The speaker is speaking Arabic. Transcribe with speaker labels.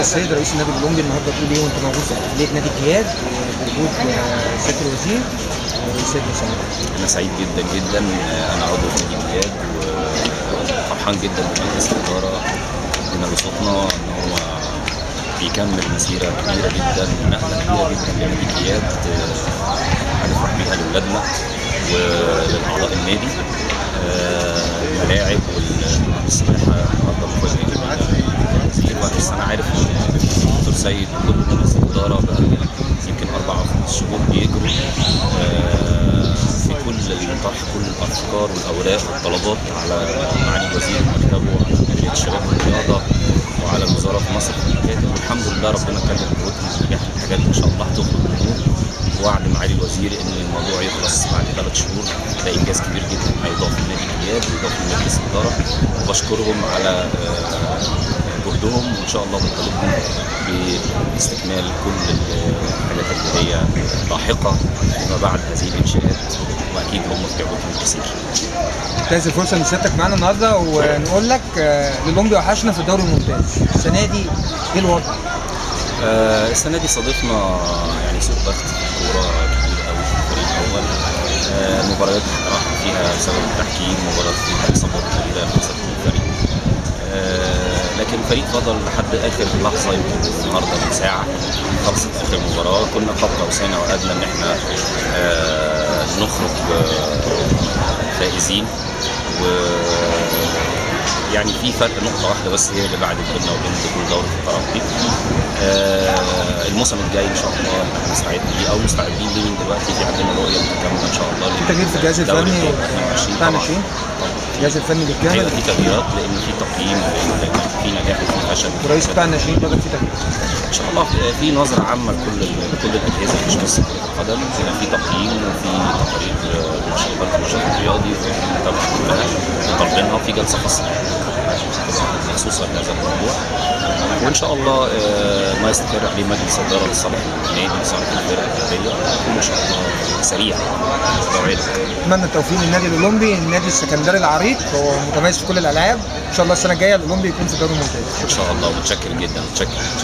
Speaker 1: السيد رئيس النادي الاولمبي النهارده تقول ايه وانت موجود في احتفاليه نادي الجياد بوجود سياده الوزير والسيد مساعد؟
Speaker 2: أنا سعيد جدا جدا. أنا عضو في نادي الجياد وفرحان جدا بمجلس الإدارة بما صوتنا إن هو بيكمل مسيرة كبيرة جدا ونقلة كبيرة جدا لنادي الجياد هنفرح بيها لأولادنا ولأعضاء النادي. الملاعب والسباحة النهارده مفاجأة جميلة للوزير، بس أنا عارف إن الدكتور سيد وكل مجلس الإدارة بقى يمكن 4 أو 5 شهور بيجروا في كل طرح كل الأفكار والأوراق والطلبات على معالي الوزير ومكتبه وعلى مديرية الشباب والرياضة وعلى الوزارة في مصر في المكاتب، والحمد لله ربنا كرم قوتنا ونجاح الحاجات إن شاء الله هتخرج من وعد معالي الوزير ان الموضوع يخلص بعد 3 شهور. ده انجاز كبير جدا هيضاف لنادي الجياد ويضاف لمجلس الاداره، وبشكرهم على جهدهم وان شاء الله بنطالبهم باستكمال كل الحاجات اللي هي لاحقه فيما بعد هذه الانشاءات، واكيد هم في جهودهم الكثير.
Speaker 1: انتهز الفرصه ان سيادتك معانا النهارده ونقول لك الاولمبي وحشنا في الدوري الممتاز، السنه دي ايه الوضع؟
Speaker 2: السنه دي صادفنا يعني سوء ضغط في الكوره كبير قوي في الفريق الاول. مباريات راح فيها بسبب التحكيم، مباريات فيها اصابات كبيره خسرت الفريق. لكن الفريق فضل لحد اخر لحظه، يمكن النهارده من ساعه خلصت اخر مباراه، كنا قاب قوسين او ادنى ان احنا نخرج فائزين. و يعني في فرق نقطة واحدة بس هي اللي بعدت بيننا وبين دخول دورة الترقي. الموسم الجاي إن شاء الله هنستعد ليه أو مستعدين ليه من دلوقتي، في عندنا رؤية متكاملة إن شاء الله.
Speaker 1: في تغيير في الجهاز الفني بتاع ناشئين؟ الجهاز الفني بالكامل؟
Speaker 2: هيبقى في تغييرات لأن في تقييم ولأن في نجاح وفي فشل.
Speaker 1: الرئيس بتاع الناشئين بدأ في تغيير؟
Speaker 2: إن شاء الله في نظرة عامة لكل الأجهزة مش بس كرة القدم، هيبقى في تقييم وفي تقارير النشاط الرياضي طبعا كلها طالبينها، وفي جلسة خاصة مخصوصة لهذا الموضوع، وإن شاء الله ما يستقر عليه مجلس الإدارة لصالح النادي لصالح الفرق الرياضية يكون إن شاء الله سريع مستوعب.
Speaker 1: أتمنى التوفيق للنادي الأولمبي، النادي السكندري العريق هو متميز في كل الألعاب، إن شاء الله السنة الجاية الأولمبي يكون في الدوري الممتاز.
Speaker 2: إن شاء الله، متشكر جدا متشكر.